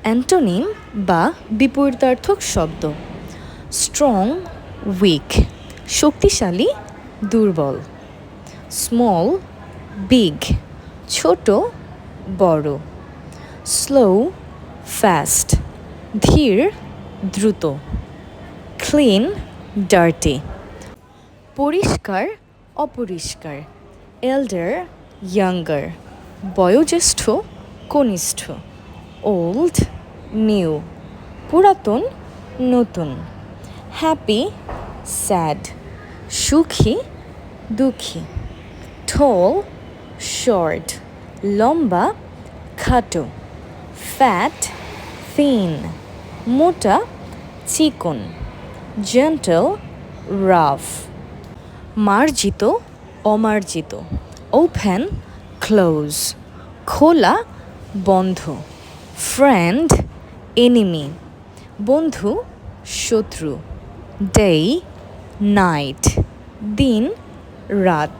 Antonym বা বিপরীতার্থক শব্দ। Strong, week, শক্তিশালী, দুর্বল। স্মল, বিগ, ছোট, বড়। স্লো, ফাস্ট, ধীর, দ্রুত। ক্লিন, ডার্টি, পরিষ্কার, অপরিষ্কার। এল্ডার, ইয়াঙ্গার, বয়োজ্যেষ্ঠ, কনিষ্ঠ। ওল্ড, নিউ, পুরাতন, নতুন। হ্যাপি, স্যাড, সুখী, দুঃখী। টল, শর্ট, লম্বা, খাটো। ফ্যাট, থিন, মোটা, চিকন। Gentle, rough. মার্জিত, অমার্জিত। ওপেন, ক্লোজ, খোলা, বন্ধ। ফ্রেন্ড, এনিমি, বন্ধু, শত্রু। ডে, নাইট, দিন, রাত।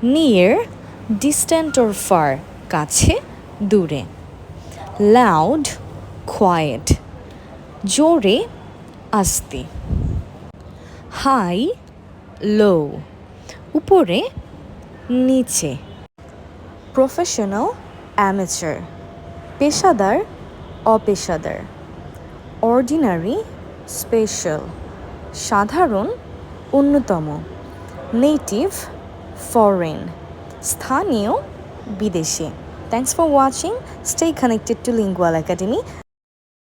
নিয়ার, ডিস্ট্যান্ট অর ফার, কাছে, দূরে। লাউড, কোয়েট, জোরে, আস্তে। হাই, লো, উপরে, নিচে। প্রফেশনাল, অ্যামেচার, পেশাদার, অপেশাদার। অর্ডিনারি, স্পেশাল, সাধারণ, অন্যতম। নেটিভ, ফরেন, স্থানীয়, বিদেশি। Thanks for watching. Stay connected to lingual academy.